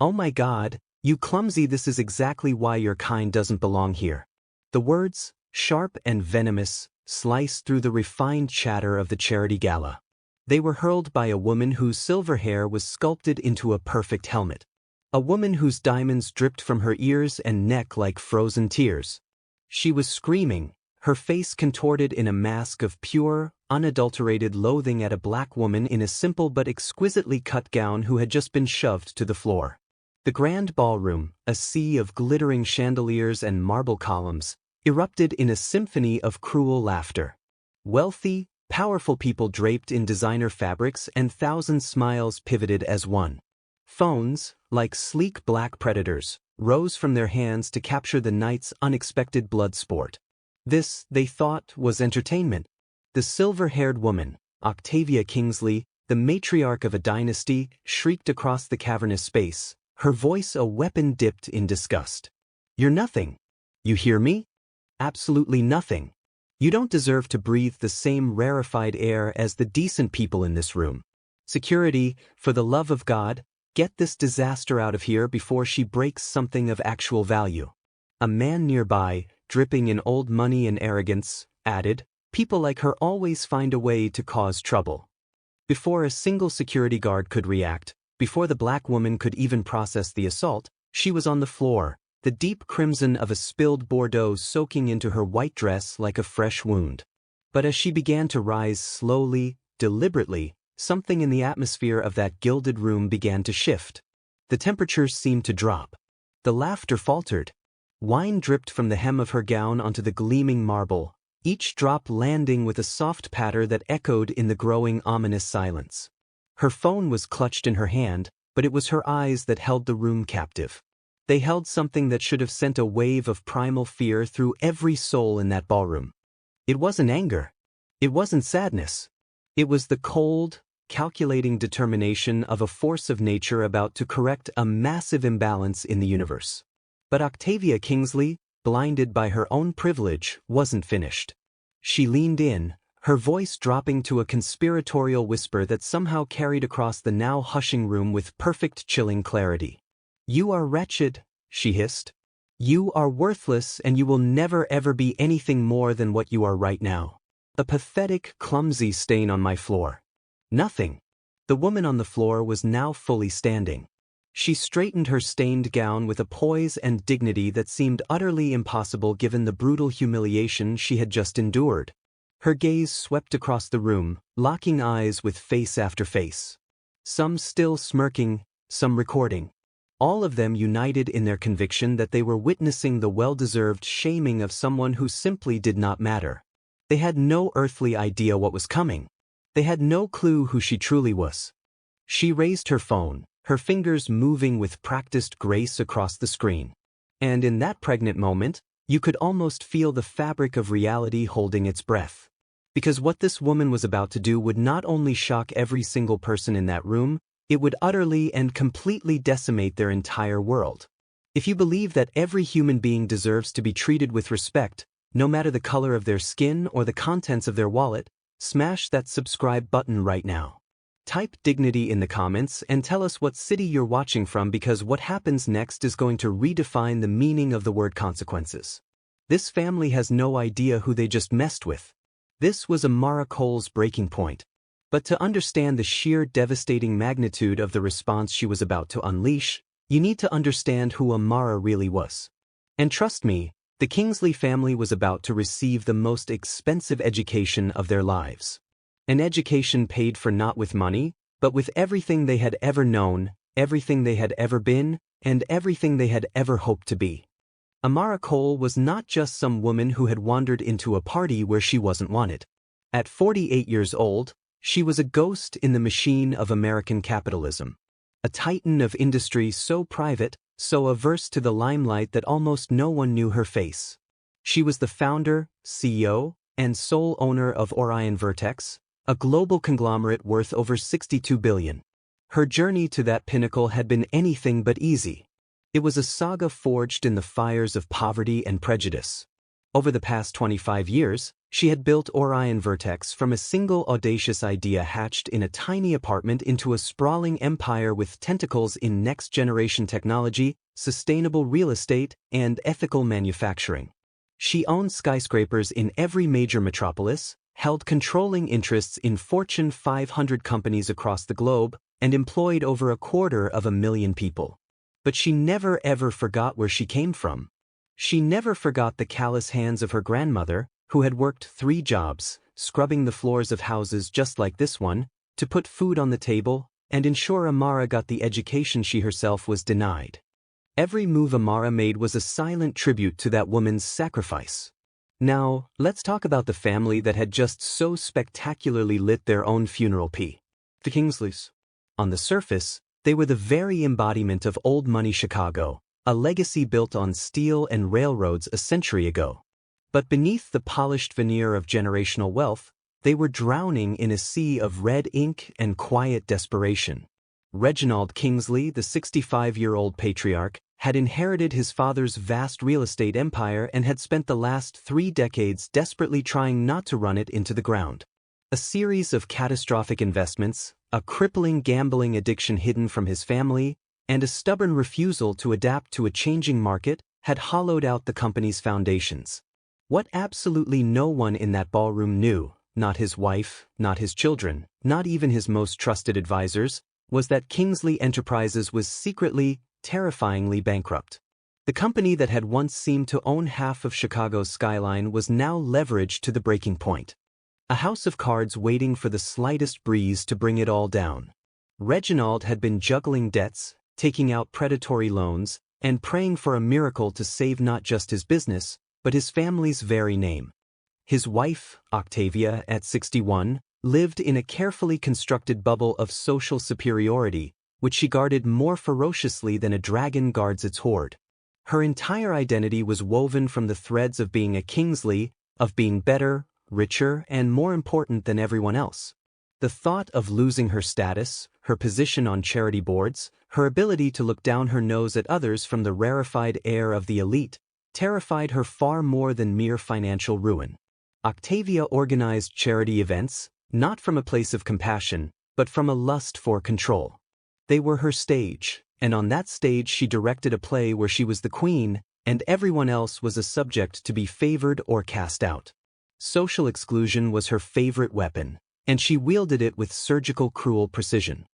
"Oh my God, you clumsy, this is exactly why your kind doesn't belong here." The words, sharp and venomous, sliced through the refined chatter of the charity gala. They were hurled by a woman whose silver hair was sculpted into a perfect helmet. A woman whose diamonds dripped from her ears and neck like frozen tears. She was screaming, her face contorted in a mask of pure, unadulterated loathing at a black woman in a simple but exquisitely cut gown who had just been shoved to the floor. The grand ballroom, a sea of glittering chandeliers and marble columns, erupted in a symphony of cruel laughter. Wealthy, powerful people draped in designer fabrics and thousand smiles pivoted as one. Phones, like sleek black predators, rose from their hands to capture the night's unexpected blood sport. This, they thought, was entertainment. The silver-haired woman, Octavia Kingsley, the matriarch of a dynasty, shrieked across the cavernous space, her voice a weapon dipped in disgust. "You're nothing. You hear me? Absolutely nothing. You don't deserve to breathe the same rarefied air as the decent people in this room. Security, for the love of God, get this disaster out of here before she breaks something of actual value." A man nearby, dripping in old money and arrogance, added, "People like her always find a way to cause trouble." Before a single security guard could react, before the black woman could even process the assault, she was on the floor, the deep crimson of a spilled Bordeaux soaking into her white dress like a fresh wound. But as she began to rise slowly, deliberately, something in the atmosphere of that gilded room began to shift. The temperatures seemed to drop. The laughter faltered. Wine dripped from the hem of her gown onto the gleaming marble, each drop landing with a soft patter that echoed in the growing ominous silence. Her phone was clutched in her hand, but it was her eyes that held the room captive. They held something that should have sent a wave of primal fear through every soul in that ballroom. It wasn't anger. It wasn't sadness. It was the cold, calculating determination of a force of nature about to correct a massive imbalance in the universe. But Octavia Kingsley, blinded by her own privilege, wasn't finished. She leaned in, her voice dropping to a conspiratorial whisper that somehow carried across the now hushing room with perfect chilling clarity. "You are wretched," she hissed. "You are worthless, and you will never ever be anything more than what you are right now. A pathetic, clumsy stain on my floor. Nothing." The woman on the floor was now fully standing. She straightened her stained gown with a poise and dignity that seemed utterly impossible given the brutal humiliation she had just endured. Her gaze swept across the room, locking eyes with face after face. Some still smirking, some recording. All of them united in their conviction that they were witnessing the well-deserved shaming of someone who simply did not matter. They had no earthly idea what was coming. They had no clue who she truly was. She raised her phone, her fingers moving with practiced grace across the screen. And in that pregnant moment, you could almost feel the fabric of reality holding its breath. Because what this woman was about to do would not only shock every single person in that room, it would utterly and completely decimate their entire world. If you believe that every human being deserves to be treated with respect, no matter the color of their skin or the contents of their wallet, smash that subscribe button right now. Type dignity in the comments and tell us what city you're watching from, because what happens next is going to redefine the meaning of the word consequences. This family has no idea who they just messed with. This was Amara Cole's breaking point. But to understand the sheer devastating magnitude of the response she was about to unleash, you need to understand who Amara really was. And trust me, the Kingsley family was about to receive the most expensive education of their lives. An education paid for not with money, but with everything they had ever known, everything they had ever been, and everything they had ever hoped to be. Amara Cole was not just some woman who had wandered into a party where she wasn't wanted. At 48 years old, she was a ghost in the machine of American capitalism. A titan of industry so private, so averse to the limelight that almost no one knew her face. She was the founder, CEO, and sole owner of Orion Vertex, a global conglomerate worth over $62 billion. Her journey to that pinnacle had been anything but easy. It was a saga forged in the fires of poverty and prejudice. Over the past 25 years, she had built Orion Vertex from a single audacious idea hatched in a tiny apartment into a sprawling empire with tentacles in next-generation technology, sustainable real estate, and ethical manufacturing. She owned skyscrapers in every major metropolis, held controlling interests in Fortune 500 companies across the globe, and employed over 250,000 people. But she never ever forgot where she came from. She never forgot the callous hands of her grandmother, who had worked 3 jobs, scrubbing the floors of houses just like this one, to put food on the table and ensure Amara got the education she herself was denied. Every move Amara made was a silent tribute to that woman's sacrifice. Now, let's talk about the family that had just so spectacularly lit their own funeral. The Kingsleys. On the surface, they were the very embodiment of old money Chicago, a legacy built on steel and railroads a century ago. But beneath the polished veneer of generational wealth, they were drowning in a sea of red ink and quiet desperation. Reginald Kingsley, the 65-year-old patriarch, had inherited his father's vast real estate empire and had spent the last 3 decades desperately trying not to run it into the ground. A series of catastrophic investments, a crippling gambling addiction hidden from his family, and a stubborn refusal to adapt to a changing market had hollowed out the company's foundations. What absolutely no one in that ballroom knew, not his wife, not his children, not even his most trusted advisors, was that Kingsley Enterprises was secretly, terrifyingly bankrupt. The company that had once seemed to own half of Chicago's skyline was now leveraged to the breaking point. A house of cards waiting for the slightest breeze to bring it all down. Reginald had been juggling debts, taking out predatory loans, and praying for a miracle to save not just his business, but his family's very name. His wife, Octavia, at 61, lived in a carefully constructed bubble of social superiority, which she guarded more ferociously than a dragon guards its hoard. Her entire identity was woven from the threads of being a Kingsley, of being better, richer, and more important than everyone else. The thought of losing her status, her position on charity boards, her ability to look down her nose at others from the rarefied air of the elite, terrified her far more than mere financial ruin. Octavia organized charity events, not from a place of compassion, but from a lust for control. They were her stage, and on that stage she directed a play where she was the queen, and everyone else was a subject to be favored or cast out. Social exclusion was her favorite weapon, and she wielded it with surgical cruel precision.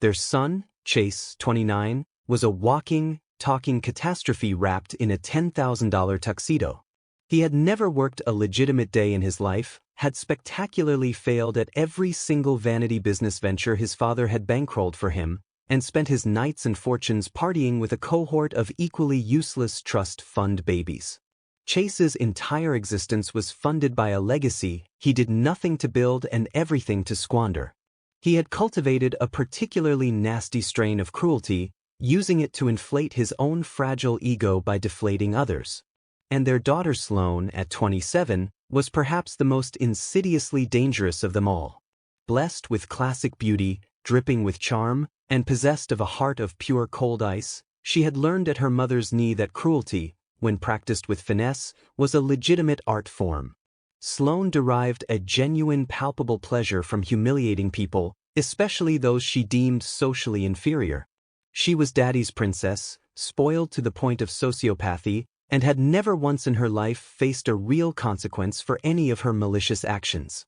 Their son, Chase, 29, was a walking, talking catastrophe wrapped in a $10,000 tuxedo. He had never worked a legitimate day in his life, had spectacularly failed at every single vanity business venture his father had bankrolled for him, and spent his nights and fortunes partying with a cohort of equally useless trust fund babies. Chase's entire existence was funded by a legacy he did nothing to build and everything to squander. He had cultivated a particularly nasty strain of cruelty, using it to inflate his own fragile ego by deflating others. And their daughter Sloane, at 27, was perhaps the most insidiously dangerous of them all. Blessed with classic beauty, dripping with charm, and possessed of a heart of pure cold ice, she had learned at her mother's knee that cruelty, when practiced with finesse, was a legitimate art form. Sloane derived a genuine palpable pleasure from humiliating people, especially those she deemed socially inferior. She was Daddy's princess, spoiled to the point of sociopathy, and had never once in her life faced a real consequence for any of her malicious actions.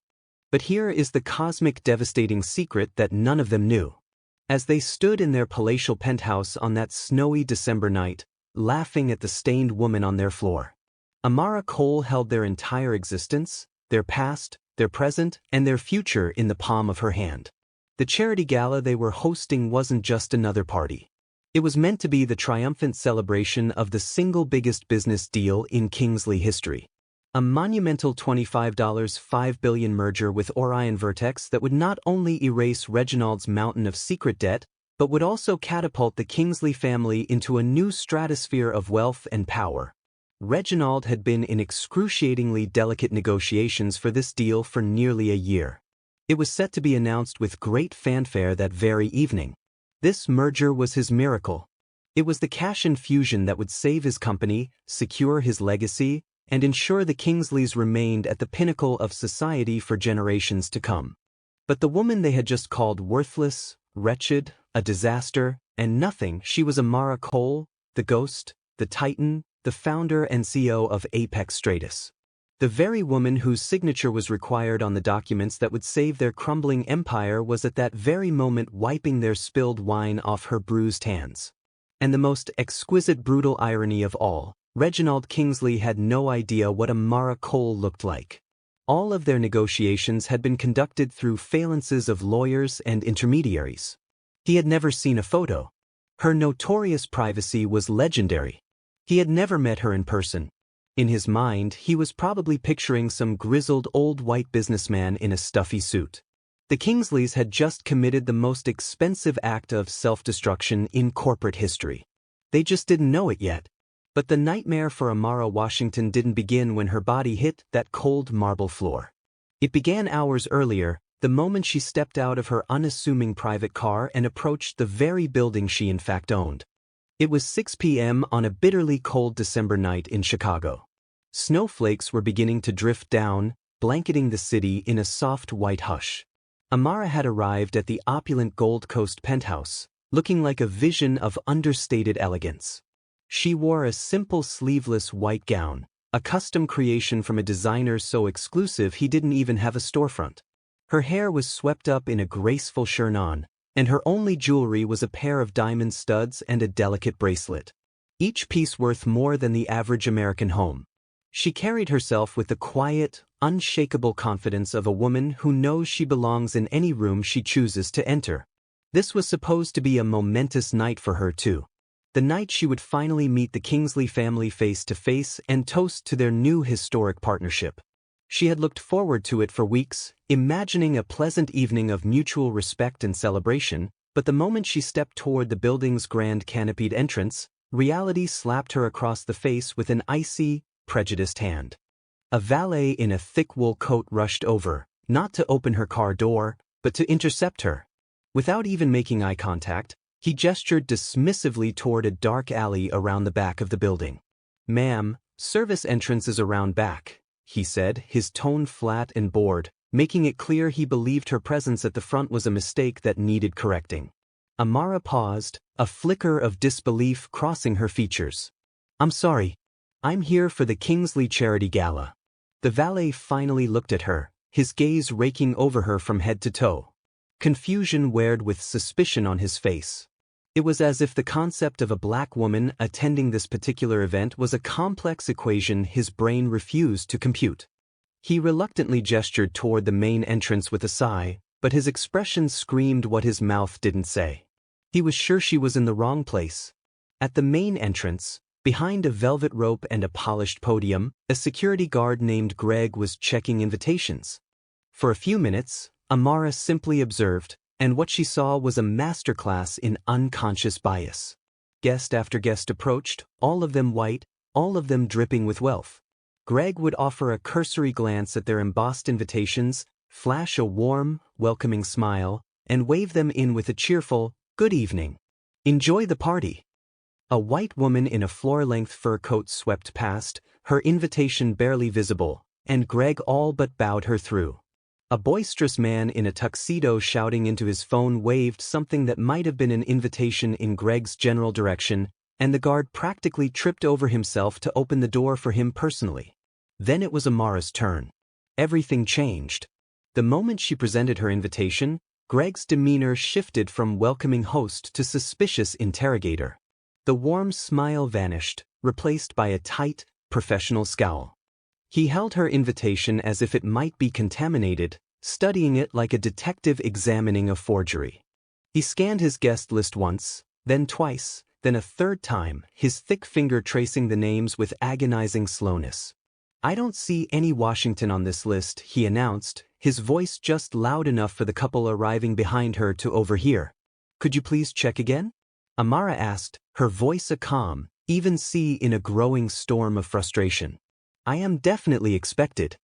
But here is the cosmic devastating secret that none of them knew. As they stood in their palatial penthouse on that snowy December night, laughing at the stained woman on their floor, Amara Cole held their entire existence, their past, their present, and their future in the palm of her hand. The charity gala they were hosting wasn't just another party. It was meant to be the triumphant celebration of the single biggest business deal in Kingsley history. A monumental $25.5 billion merger with Orion Vertex that would not only erase Reginald's mountain of secret debt, but would also catapult the Kingsley family into a new stratosphere of wealth and power. Reginald had been in excruciatingly delicate negotiations for this deal for nearly a year. It was set to be announced with great fanfare that very evening. This merger was his miracle. It was the cash infusion that would save his company, secure his legacy, and ensure the Kingsleys remained at the pinnacle of society for generations to come. But the woman they had just called worthless, wretched, a disaster, and nothing, she was Amara Cole, the ghost, the titan, the founder and CEO of Apex Stratus. The very woman whose signature was required on the documents that would save their crumbling empire was at that very moment wiping their spilled wine off her bruised hands. And the most exquisite brutal irony of all, Reginald Kingsley had no idea what Amara Cole looked like. All of their negotiations had been conducted through phalanxes of lawyers and intermediaries. He had never seen a photo. Her notorious privacy was legendary. He had never met her in person. In his mind, he was probably picturing some grizzled old white businessman in a stuffy suit. The Kingsleys had just committed the most expensive act of self-destruction in corporate history. They just didn't know it yet. But the nightmare for Amara Washington didn't begin when her body hit that cold marble floor. It began hours earlier, the moment she stepped out of her unassuming private car and approached the very building she in fact owned. It was 6 p.m. on a bitterly cold December night in Chicago. Snowflakes were beginning to drift down, blanketing the city in a soft white hush. Amara had arrived at the opulent Gold Coast penthouse, looking like a vision of understated elegance. She wore a simple sleeveless white gown, a custom creation from a designer so exclusive he didn't even have a storefront. Her hair was swept up in a graceful chignon, and her only jewelry was a pair of diamond studs and a delicate bracelet, each piece worth more than the average American home. She carried herself with the quiet, unshakable confidence of a woman who knows she belongs in any room she chooses to enter. This was supposed to be a momentous night for her too. The night she would finally meet the Kingsley family face to face and toast to their new historic partnership. She had looked forward to it for weeks, imagining a pleasant evening of mutual respect and celebration, but the moment she stepped toward the building's grand canopied entrance, reality slapped her across the face with an icy, prejudiced hand. A valet in a thick wool coat rushed over, not to open her car door, but to intercept her. Without even making eye contact, he gestured dismissively toward a dark alley around the back of the building. "Ma'am, service entrance is around back," he said, his tone flat and bored, making it clear he believed her presence at the front was a mistake that needed correcting. Amara paused, a flicker of disbelief crossing her features. "I'm sorry. I'm here for the Kingsley charity gala." The valet finally looked at her, his gaze raking over her from head to toe. Confusion weared with suspicion on his face. It was as if the concept of a black woman attending this particular event was a complex equation his brain refused to compute. He reluctantly gestured toward the main entrance with a sigh, but his expression screamed what his mouth didn't say. He was sure she was in the wrong place. At the main entrance, behind a velvet rope and a polished podium, a security guard named Greg was checking invitations. For a few minutes, Amara simply observed, and what she saw was a masterclass in unconscious bias. Guest after guest approached, all of them white, all of them dripping with wealth. Greg would offer a cursory glance at their embossed invitations, flash a warm, welcoming smile, and wave them in with a cheerful, "Good evening. Enjoy the party." A white woman in a floor-length fur coat swept past, her invitation barely visible, and Greg all but bowed her through. A boisterous man in a tuxedo shouting into his phone waved something that might have been an invitation in Greg's general direction, and the guard practically tripped over himself to open the door for him personally. Then it was Amara's turn. Everything changed. The moment she presented her invitation, Greg's demeanor shifted from welcoming host to suspicious interrogator. The warm smile vanished, replaced by a tight, professional scowl. He held her invitation as if it might be contaminated, studying it like a detective examining a forgery. He scanned his guest list once, then twice, then a third time, his thick finger tracing the names with agonizing slowness. "I don't see any Washington on this list," he announced, his voice just loud enough for the couple arriving behind her to overhear. "Could you please check again?" Amara asked, her voice a calm, even sea in a growing storm of frustration. "I am definitely expected."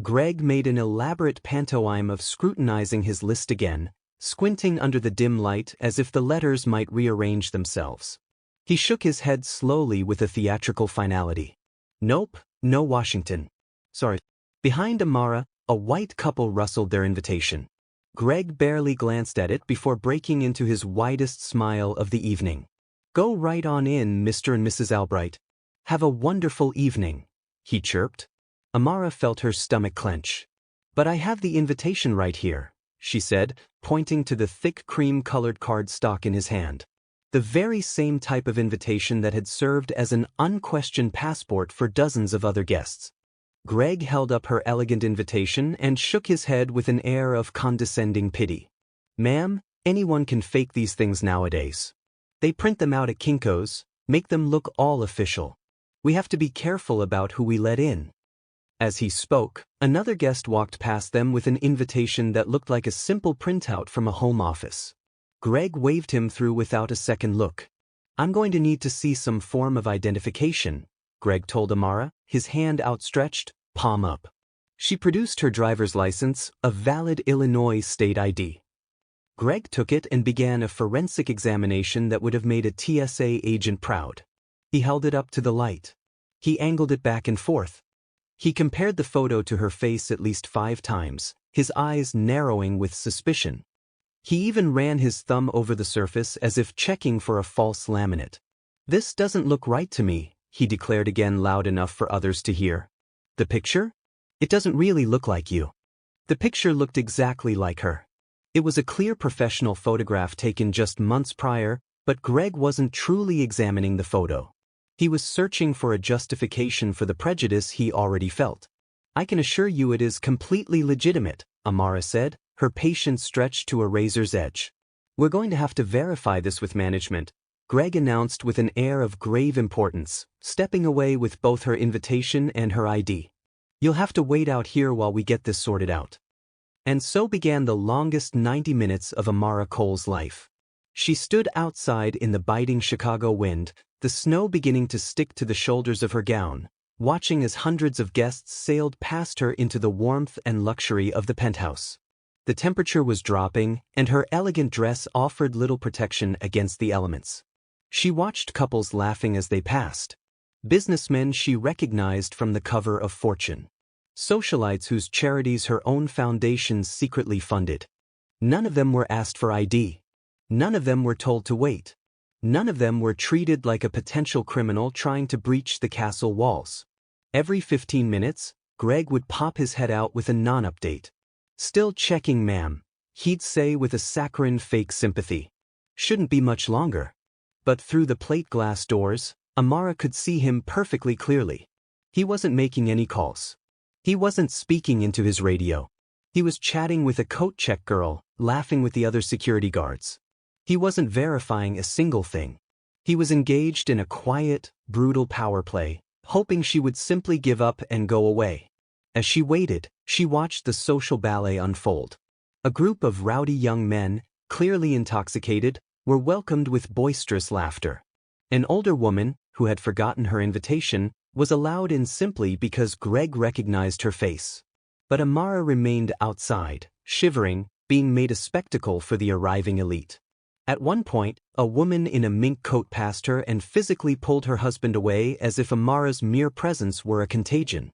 Greg made an elaborate pantomime of scrutinizing his list again, squinting under the dim light as if the letters might rearrange themselves. He shook his head slowly with a theatrical finality. Nope, no Washington. Sorry. Behind Amara, a white couple rustled their invitation. Greg barely glanced at it before breaking into his widest smile of the evening. Go right on in, Mr. and Mrs. Albright. Have a wonderful evening, he chirped. Amara felt her stomach clench. But I have the invitation right here, she said, pointing to the thick cream-colored cardstock in his hand. The very same type of invitation that had served as an unquestioned passport for dozens of other guests. Greg held up her elegant invitation and shook his head with an air of condescending pity. Ma'am, anyone can fake these things nowadays. They print them out at Kinko's, make them look all official. We have to be careful about who we let in. As he spoke, another guest walked past them with an invitation that looked like a simple printout from a home office. Greg waved him through without a second look. I'm going to need to see some form of identification, Greg told Amara, his hand outstretched, palm up. She produced her driver's license, a valid Illinois state ID. Greg took it and began a forensic examination that would have made a TSA agent proud. He held it up to the light. He angled it back and forth. He compared the photo to her face at least 5 times, his eyes narrowing with suspicion. He even ran his thumb over the surface as if checking for a false laminate. This doesn't look right to me, he declared again loud enough for others to hear. The picture? It doesn't really look like you. The picture looked exactly like her. It was a clear professional photograph taken just months prior, but Greg wasn't truly examining the photo. He was searching for a justification for the prejudice he already felt. I can assure you it is completely legitimate, Amara said, her patience stretched to a razor's edge. We're going to have to verify this with management, Greg announced with an air of grave importance, stepping away with both her invitation and her ID. You'll have to wait out here while we get this sorted out. And so began the longest 90 minutes of Amara Cole's life. She stood outside in the biting Chicago wind, the snow beginning to stick to the shoulders of her gown, watching as hundreds of guests sailed past her into the warmth and luxury of the penthouse. The temperature was dropping, and her elegant dress offered little protection against the elements. She watched couples laughing as they passed. Businessmen she recognized from the cover of Fortune. Socialites whose charities her own foundations secretly funded. None of them were asked for ID. None of them were told to wait. None of them were treated like a potential criminal trying to breach the castle walls. Every 15 minutes, Greg would pop his head out with a non-update. Still checking, ma'am, he'd say with a saccharine fake sympathy. Shouldn't be much longer. But through the plate glass doors, Amara could see him perfectly clearly. He wasn't making any calls. He wasn't speaking into his radio. He was chatting with a coat check girl, laughing with the other security guards. He wasn't verifying a single thing. He was engaged in a quiet, brutal power play, hoping she would simply give up and go away. As she waited, she watched the social ballet unfold. A group of rowdy young men, clearly intoxicated, were welcomed with boisterous laughter. An older woman, who had forgotten her invitation, was allowed in simply because Greg recognized her face. But Amara remained outside, shivering, being made a spectacle for the arriving elite. At one point, a woman in a mink coat passed her and physically pulled her husband away as if Amara's mere presence were a contagion.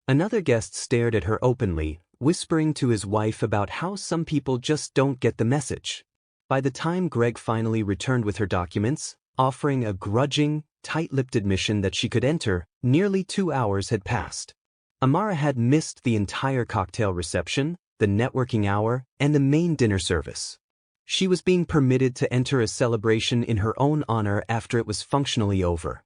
Another guest stared at her openly, whispering to his wife about how some people just don't get the message. By the time Greg finally returned with her documents, offering a grudging, tight-lipped admission that she could enter, nearly 2 hours had passed. Amara had missed the entire cocktail reception, the networking hour, and the main dinner service. She was being permitted to enter a celebration in her own honor after it was functionally over.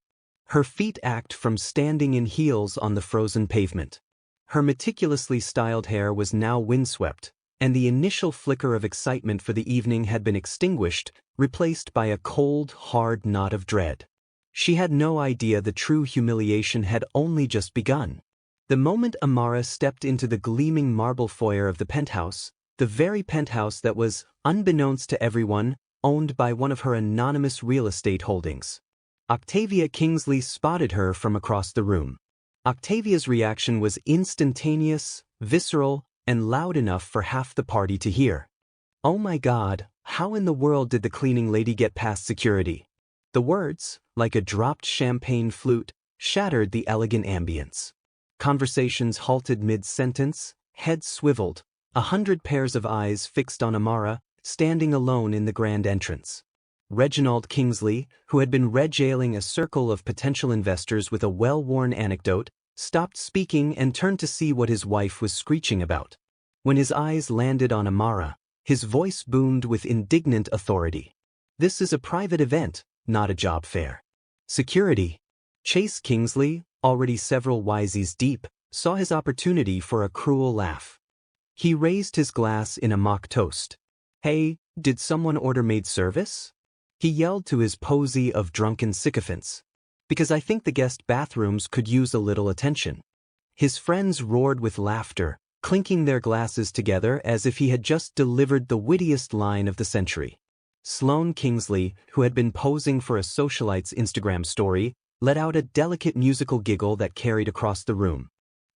Her feet ached from standing in heels on the frozen pavement. Her meticulously styled hair was now windswept, and the initial flicker of excitement for the evening had been extinguished, replaced by a cold, hard knot of dread. She had no idea the true humiliation had only just begun. The moment Amara stepped into the gleaming marble foyer of the penthouse, the very penthouse that was, unbeknownst to everyone, owned by one of her anonymous real estate holdings. Octavia Kingsley spotted her from across the room. Octavia's reaction was instantaneous, visceral, and loud enough for half the party to hear. "Oh my God, how in the world did the cleaning lady get past security?" The words, like a dropped champagne flute, shattered the elegant ambience. Conversations halted mid-sentence, heads swiveled, 100 pairs of eyes fixed on Amara, standing alone in the grand entrance. Reginald Kingsley, who had been regaling a circle of potential investors with a well-worn anecdote, stopped speaking and turned to see what his wife was screeching about. When his eyes landed on Amara, his voice boomed with indignant authority. "This is a private event, not a job fair." Security. Chase Kingsley, already several Y's deep, saw his opportunity for a cruel laugh. He raised his glass in a mock toast. "Hey, did someone order maid service?" He yelled to his posy of drunken sycophants. "Because I think the guest bathrooms could use a little attention." His friends roared with laughter, clinking their glasses together as if he had just delivered the wittiest line of the century. Sloane Kingsley, who had been posing for a socialite's Instagram story, let out a delicate musical giggle that carried across the room.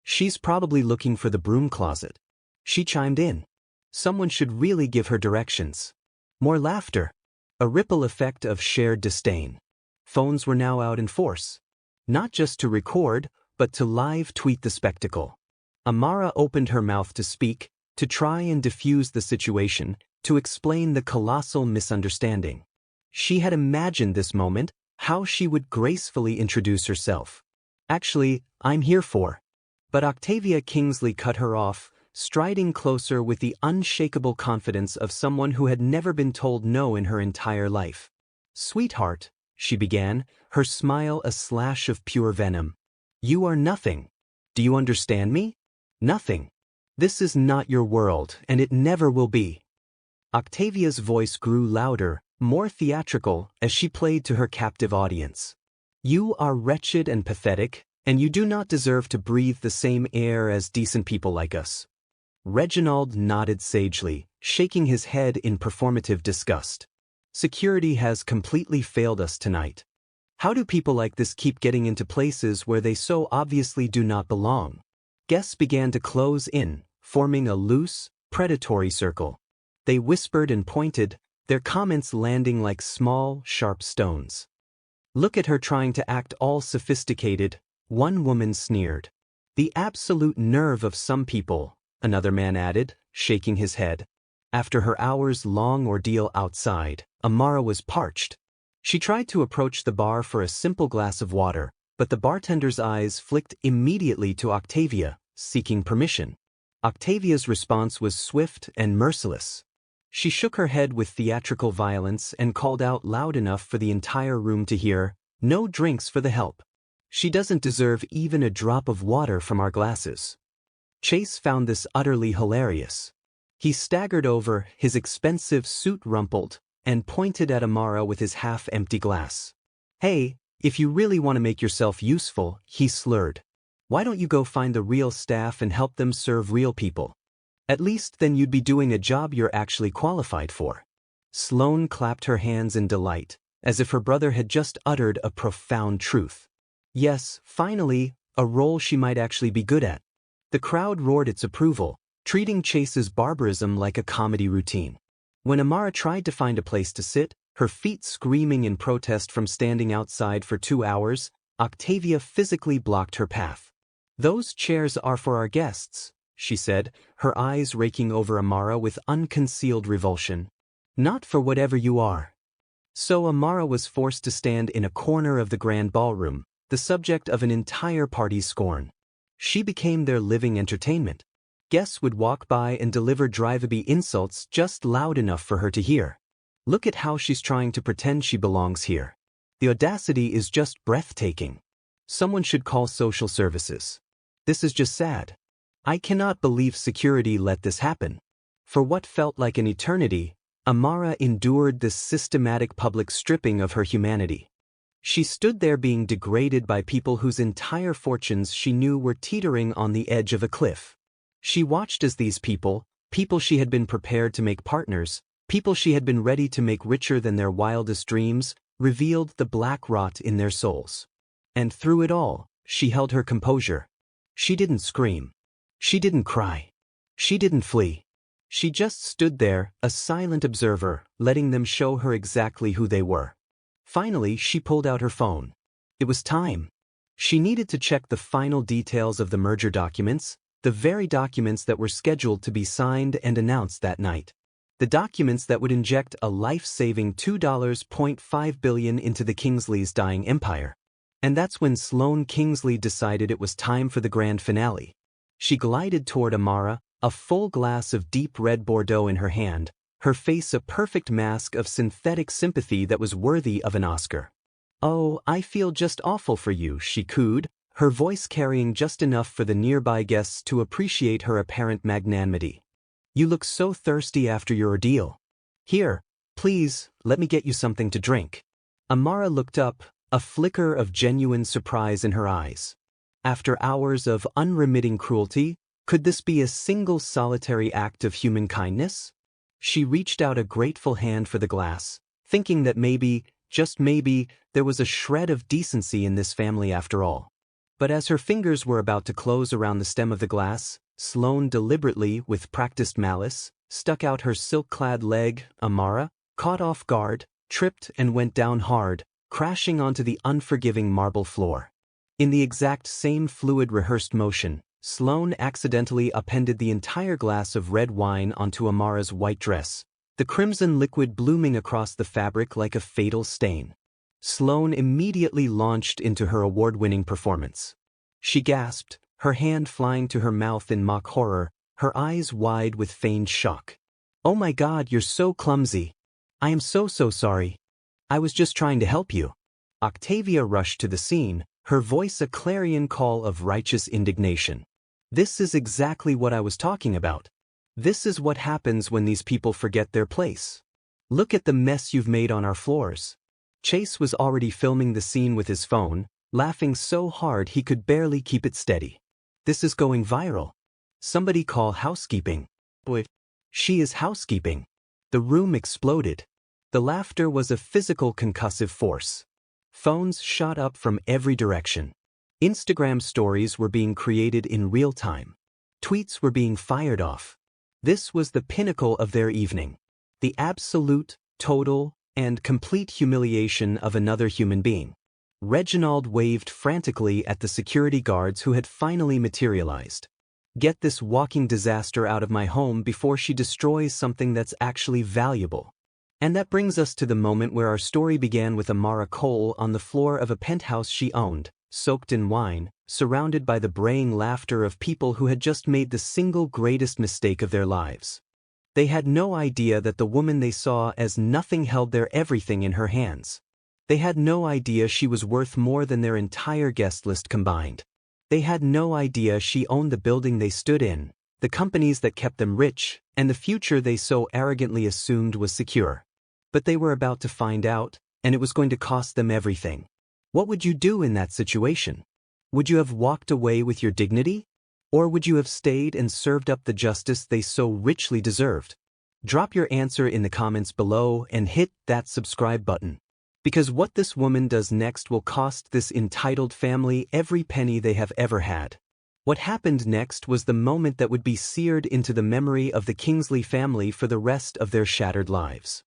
"She's probably looking for the broom closet." She chimed in. "Someone should really give her directions." More laughter. A ripple effect of shared disdain. Phones were now out in force. Not just to record, but to live tweet the spectacle. Amara opened her mouth to speak, to try and diffuse the situation, to explain the colossal misunderstanding. She had imagined this moment, how she would gracefully introduce herself. "Actually, I'm here for." But Octavia Kingsley cut her off, striding closer with the unshakable confidence of someone who had never been told no in her entire life. "Sweetheart," she began, her smile a slash of pure venom. "You are nothing. Do you understand me? Nothing. This is not your world, and it never will be." Octavia's voice grew louder, more theatrical, as she played to her captive audience. "You are wretched and pathetic, and you do not deserve to breathe the same air as decent people like us." Reginald nodded sagely, shaking his head in performative disgust. "Security has completely failed us tonight. How do people like this keep getting into places where they so obviously do not belong?" Guests began to close in, forming a loose, predatory circle. They whispered and pointed, their comments landing like small, sharp stones. "Look at her trying to act all sophisticated," one woman sneered. "The absolute nerve of some people," another man added, shaking his head. After her hours-long ordeal outside, Amara was parched. She tried to approach the bar for a simple glass of water, but the bartender's eyes flicked immediately to Octavia, seeking permission. Octavia's response was swift and merciless. She shook her head with theatrical violence and called out loud enough for the entire room to hear, "No drinks for the help. She doesn't deserve even a drop of water from our glasses." Chase found this utterly hilarious. He staggered over, his expensive suit rumpled, and pointed at Amara with his half-empty glass. "Hey, if you really want to make yourself useful," he slurred, "why don't you go find the real staff and help them serve real people? At least then you'd be doing a job you're actually qualified for." Sloane clapped her hands in delight, as if her brother had just uttered a profound truth. Yes, finally, a role she might actually be good at. The crowd roared its approval, treating Chase's barbarism like a comedy routine. When Amara tried to find a place to sit, her feet screaming in protest from standing outside for 2 hours, Octavia physically blocked her path. "Those chairs are for our guests," she said, her eyes raking over Amara with unconcealed revulsion. "Not for whatever you are." So Amara was forced to stand in a corner of the grand ballroom, the subject of an entire party's scorn. She became their living entertainment. Guests would walk by and deliver drive-by insults just loud enough for her to hear. "Look at how she's trying to pretend she belongs here. The audacity is just breathtaking. Someone should call social services. This is just sad. I cannot believe security let this happen." For what felt like an eternity, Amara endured this systematic public stripping of her humanity. She stood there being degraded by people whose entire fortunes she knew were teetering on the edge of a cliff. She watched as these people she had been prepared to make partners, people she had been ready to make richer than their wildest dreams, revealed the black rot in their souls. And through it all, she held her composure. She didn't scream. She didn't cry. She didn't flee. She just stood there, a silent observer, letting them show her exactly who they were. Finally, she pulled out her phone. It was time. She needed to check the final details of the merger documents, the very documents that were scheduled to be signed and announced that night. The documents that would inject a life-saving $2.5 billion into the Kingsley's dying empire. And that's when Sloane Kingsley decided it was time for the grand finale. She glided toward Amara, a full glass of deep red Bordeaux in her hand, her face a perfect mask of synthetic sympathy that was worthy of an Oscar. "Oh, I feel just awful for you," she cooed, her voice carrying just enough for the nearby guests to appreciate her apparent magnanimity. "You look so thirsty after your ordeal. Here, please, let me get you something to drink." Amara looked up, a flicker of genuine surprise in her eyes. After hours of unremitting cruelty, could this be a single solitary act of human kindness? She reached out a grateful hand for the glass, thinking that maybe, just maybe, there was a shred of decency in this family after all. But as her fingers were about to close around the stem of the glass, Sloane deliberately, with practiced malice, stuck out her silk-clad leg. Amara, caught off guard, tripped and went down hard, crashing onto the unforgiving marble floor. In the exact same fluid rehearsed motion, Sloane accidentally appended the entire glass of red wine onto Amara's white dress, the crimson liquid blooming across the fabric like a fatal stain. Sloane immediately launched into her award-winning performance. She gasped, her hand flying to her mouth in mock horror, her eyes wide with feigned shock. "Oh my God, you're so clumsy. I am so sorry. I was just trying to help you." Octavia rushed to the scene, her voice a clarion call of righteous indignation. "This is exactly what I was talking about. This is what happens when these people forget their place. Look at the mess you've made on our floors." Chase was already filming the scene with his phone, laughing so hard he could barely keep it steady. "This is going viral. Somebody call housekeeping." "Boy, she is housekeeping." The room exploded. The laughter was a physical concussive force. Phones shot up from every direction. Instagram stories were being created in real time. Tweets were being fired off. This was the pinnacle of their evening. The absolute, total, and complete humiliation of another human being. Reginald waved frantically at the security guards who had finally materialized. "Get this walking disaster out of my home before she destroys something that's actually valuable." And that brings us to the moment where our story began with Amara Cole on the floor of a penthouse she owned, soaked in wine, surrounded by the braying laughter of people who had just made the single greatest mistake of their lives. They had no idea that the woman they saw as nothing held their everything in her hands. They had no idea she was worth more than their entire guest list combined. They had no idea she owned the building they stood in, the companies that kept them rich, and the future they so arrogantly assumed was secure. But they were about to find out, and it was going to cost them everything. What would you do in that situation? Would you have walked away with your dignity? Or would you have stayed and served up the justice they so richly deserved? Drop your answer in the comments below and hit that subscribe button. Because what this woman does next will cost this entitled family every penny they have ever had. What happened next was the moment that would be seared into the memory of the Kingsley family for the rest of their shattered lives.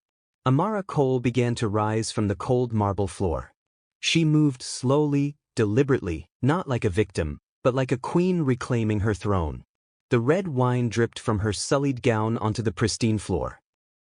Amara Cole began to rise from the cold marble floor. She moved slowly, deliberately, not like a victim, but like a queen reclaiming her throne. The red wine dripped from her sullied gown onto the pristine floor.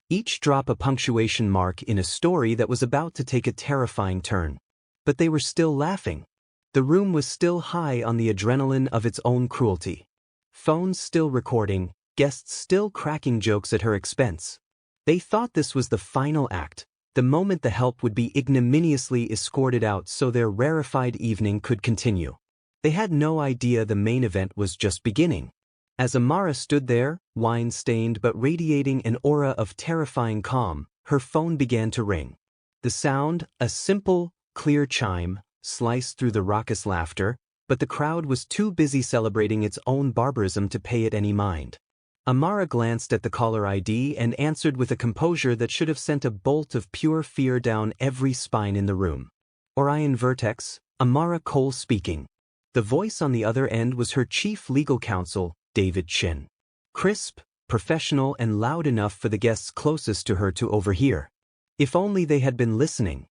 Each drop a punctuation mark in a story that was about to take a terrifying turn. But they were still laughing. The room was still high on the adrenaline of its own cruelty. Phones still recording, guests still cracking jokes at her expense. They thought this was the final act, the moment the help would be ignominiously escorted out so their rarefied evening could continue. They had no idea the main event was just beginning. As Amara stood there, wine-stained but radiating an aura of terrifying calm, her phone began to ring. The sound, a simple, clear chime, sliced through the raucous laughter, but the crowd was too busy celebrating its own barbarism to pay it any mind. Amara glanced at the caller ID and answered with a composure that should have sent a bolt of pure fear down every spine in the room. Orion Vertex, Amara Cole speaking. The voice on the other end was her chief legal counsel, David Chin. Crisp, professional, and loud enough for the guests closest to her to overhear. If only they had been listening.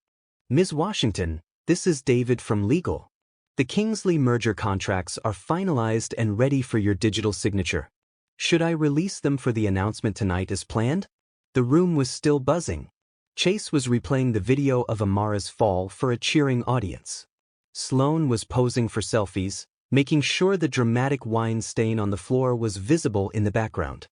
"Ms. Washington, this is David from legal. The Kingsley merger contracts are finalized and ready for your digital signature. Should I release them for the announcement tonight as planned? The room was still buzzing. Chase was replaying the video of Amara's fall for a cheering audience. Sloane was posing for selfies, making sure the dramatic wine stain on the floor was visible in the background.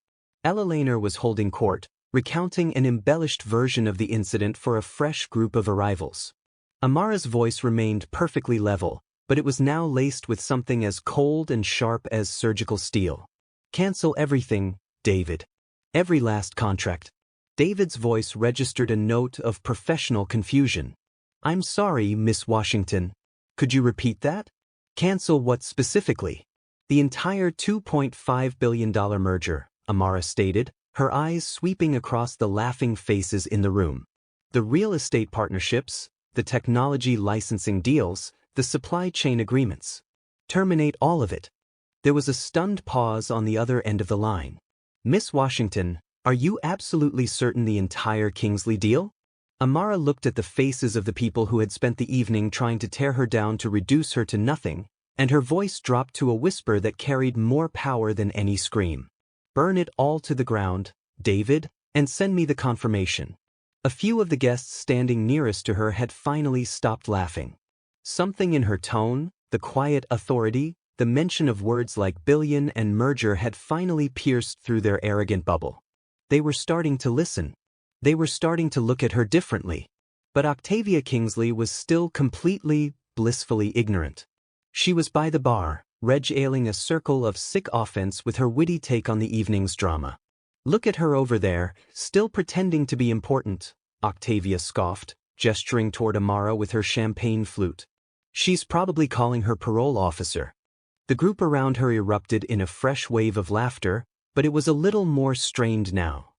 Billionaire was holding court, recounting an embellished version of the incident for a fresh group of arrivals. Amara's voice remained perfectly level, but it was now laced with something as cold and sharp as surgical steel. Cancel everything, David. Every last contract. David's voice registered a note of professional confusion. I'm sorry, Miss Washington. Could you repeat that? Cancel what specifically? The entire $2.5 billion merger, Amara stated, her eyes sweeping across the laughing faces in the room. The real estate partnerships, the technology licensing deals, the supply chain agreements. Terminate all of it. There was a stunned pause on the other end of the line. Miss Washington, are you absolutely certain the entire Kingsley deal? Amara looked at the faces of the people who had spent the evening trying to tear her down to reduce her to nothing, and her voice dropped to a whisper that carried more power than any scream. Burn it all to the ground, David, and send me the confirmation. A few of the guests standing nearest to her had finally stopped laughing. Something in her tone, the quiet authority, the mention of words like billion and merger had finally pierced through their arrogant bubble. They were starting to listen. They were starting to look at her differently. But Octavia Kingsley was still completely, blissfully ignorant. She was by the bar, regaling a circle of sick offense with her witty take on the evening's drama. Look at her over there, still pretending to be important, Octavia scoffed, gesturing toward Amara with her champagne flute. She's probably calling her parole officer. The group around her erupted in a fresh wave of laughter, but it was a little more strained now.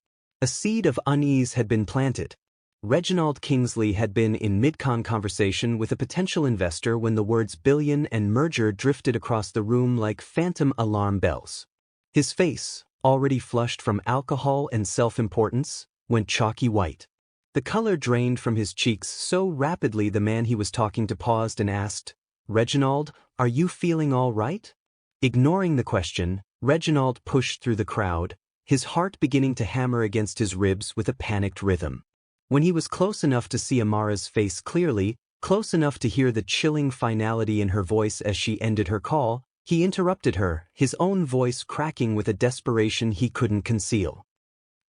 A seed of unease had been planted. Reginald Kingsley had been in mid-con conversation with a potential investor when the words billion and merger drifted across the room like phantom alarm bells. His face, already flushed from alcohol and self-importance, went chalky white. The color drained from his cheeks so rapidly the man he was talking to paused and asked, Reginald, are you feeling all right? Ignoring the question, Reginald pushed through the crowd, his heart beginning to hammer against his ribs with a panicked rhythm. When he was close enough to see Amara's face clearly, close enough to hear the chilling finality in her voice as she ended her call, he interrupted her, his own voice cracking with a desperation he couldn't conceal.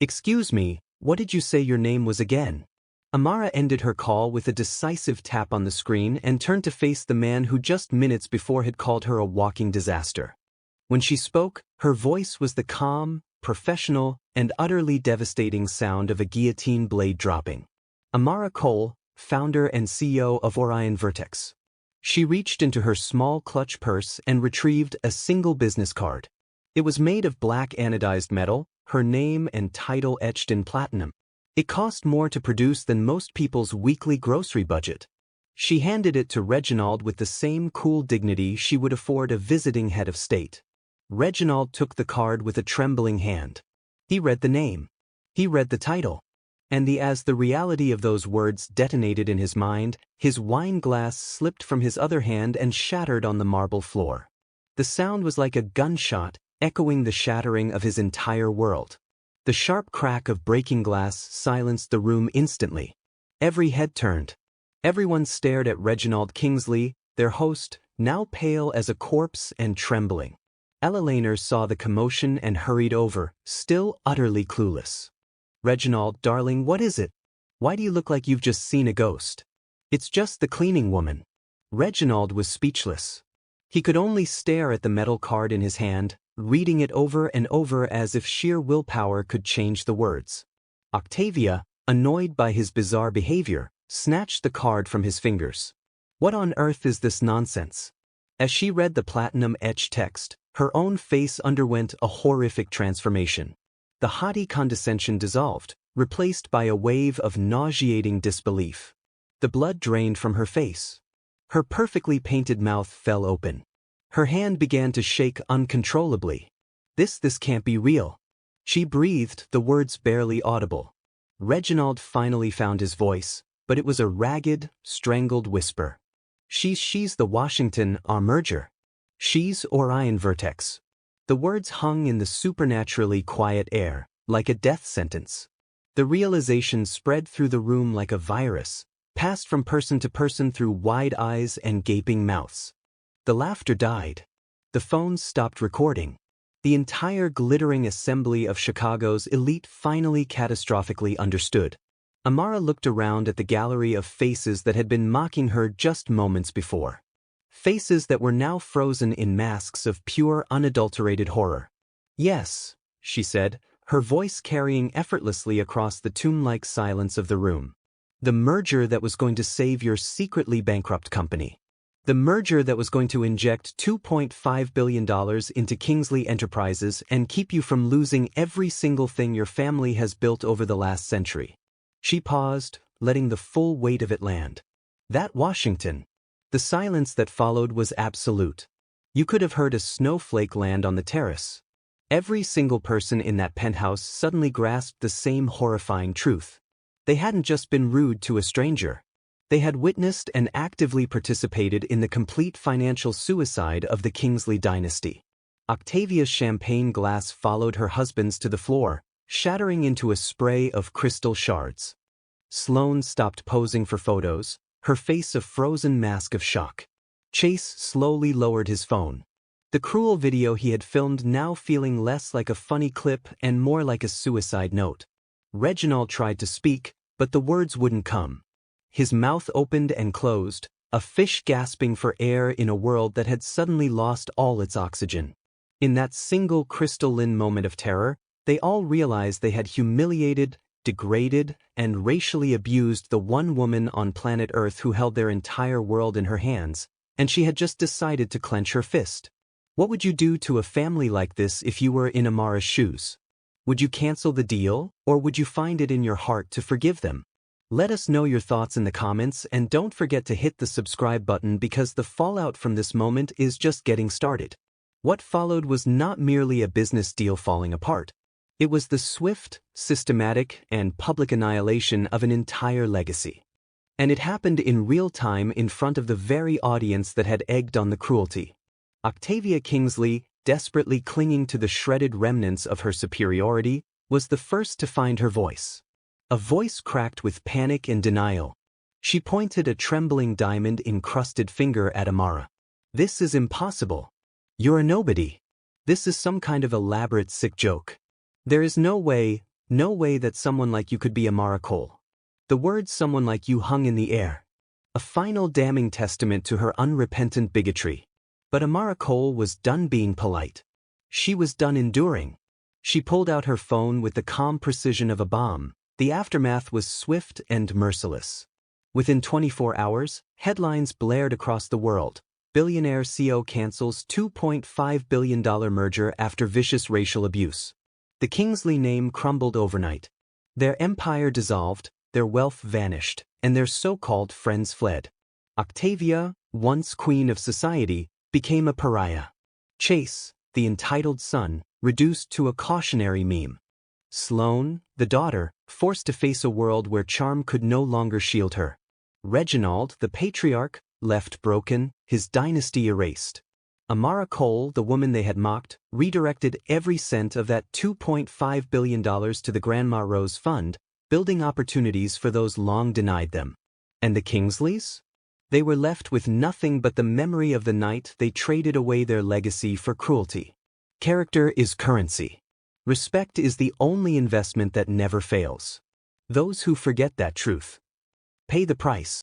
Excuse me, what did you say your name was again? Amara ended her call with a decisive tap on the screen and turned to face the man who just minutes before had called her a walking disaster. When she spoke, her voice was the calm, professional, and utterly devastating sound of a guillotine blade dropping. Amara Cole, founder and CEO of Orion Vertex. She reached into her small clutch purse and retrieved a single business card. It was made of black anodized metal, her name and title etched in platinum. It cost more to produce than most people's weekly grocery budget. She handed it to Reginald with the same cool dignity she would afford a visiting head of state. Reginald took the card with a trembling hand. He read the name. He read the title. And as the reality of those words detonated in his mind, his wine glass slipped from his other hand and shattered on the marble floor. The sound was like a gunshot, echoing the shattering of his entire world. The sharp crack of breaking glass silenced the room instantly. Every head turned. Everyone stared at Reginald Kingsley, their host, now pale as a corpse and trembling. Billionaire saw the commotion and hurried over, still utterly clueless. Reginald, darling, what is it? Why do you look like you've just seen a ghost? It's just the cleaning woman. Reginald was speechless. He could only stare at the metal card in his hand, reading it over and over as if sheer willpower could change the words. Octavia, annoyed by his bizarre behavior, snatched the card from his fingers. What on earth is this nonsense? As she read the platinum-etched text, her own face underwent a horrific transformation. The haughty condescension dissolved, replaced by a wave of nauseating disbelief. The blood drained from her face. Her perfectly painted mouth fell open. Her hand began to shake uncontrollably. This can't be real. She breathed, the words barely audible. Reginald finally found his voice, but it was a ragged, strangled whisper. She's the Washington, our merger. She's Orion Vertex. The words hung in the supernaturally quiet air, like a death sentence. The realization spread through the room like a virus, passed from person to person through wide eyes and gaping mouths. The laughter died. The phones stopped recording. The entire glittering assembly of Chicago's elite finally catastrophically understood. Amara looked around at the gallery of faces that had been mocking her just moments before. Faces that were now frozen in masks of pure, unadulterated horror. "Yes," she said, her voice carrying effortlessly across the tomb-like silence of the room. "The merger that was going to save your secretly bankrupt company. The merger that was going to inject $2.5 billion into Kingsley Enterprises and keep you from losing every single thing your family has built over the last century." She paused, letting the full weight of it land. That Washington. The silence that followed was absolute. You could have heard a snowflake land on the terrace. Every single person in that penthouse suddenly grasped the same horrifying truth. They hadn't just been rude to a stranger. They had witnessed and actively participated in the complete financial suicide of the Kingsley dynasty. Octavia's champagne glass followed her husband's to the floor, shattering into a spray of crystal shards. Sloane stopped posing for photos, her face a frozen mask of shock. Chase slowly lowered his phone. The cruel video he had filmed now feeling less like a funny clip and more like a suicide note. Reginald tried to speak, but the words wouldn't come. His mouth opened and closed, a fish gasping for air in a world that had suddenly lost all its oxygen. In that single crystalline moment of terror, they all realized they had humiliated, degraded, and racially abused the one woman on planet Earth who held their entire world in her hands, and she had just decided to clench her fist. What would you do to a family like this if you were in Amara's shoes? Would you cancel the deal, or would you find it in your heart to forgive them? Let us know your thoughts in the comments, and don't forget to hit the subscribe button because the fallout from this moment is just getting started. What followed was not merely a business deal falling apart. It was the swift, systematic, and public annihilation of an entire legacy. And it happened in real time in front of the very audience that had egged on the cruelty. Octavia Kingsley, desperately clinging to the shredded remnants of her superiority, was the first to find her voice. A voice cracked with panic and denial. She pointed a trembling diamond-encrusted finger at Amara. "This is impossible. You're a nobody. This is some kind of elaborate sick joke. There is no way that someone like you could be Amara Cole." The words "someone like you" hung in the air. A final damning testament to her unrepentant bigotry. But Amara Cole was done being polite. She was done enduring. She pulled out her phone with the calm precision of a bomb. The aftermath was swift and merciless. Within 24 hours, headlines blared across the world. Billionaire CEO cancels $2.5 billion merger after vicious racial abuse. The Kingsley name crumbled overnight. Their empire dissolved, their wealth vanished, and their so-called friends fled. Octavia, once queen of society, became a pariah. Chase, the entitled son, reduced to a cautionary meme. Sloane, the daughter, forced to face a world where charm could no longer shield her. Reginald, the patriarch, left broken, his dynasty erased. Amara Cole, the woman they had mocked, redirected every cent of that $2.5 billion to the Grandma Rose Fund, building opportunities for those long denied them. And the Kingsleys? They were left with nothing but the memory of the night they traded away their legacy for cruelty. Character is currency. Respect is the only investment that never fails. Those who forget that truth pay the price.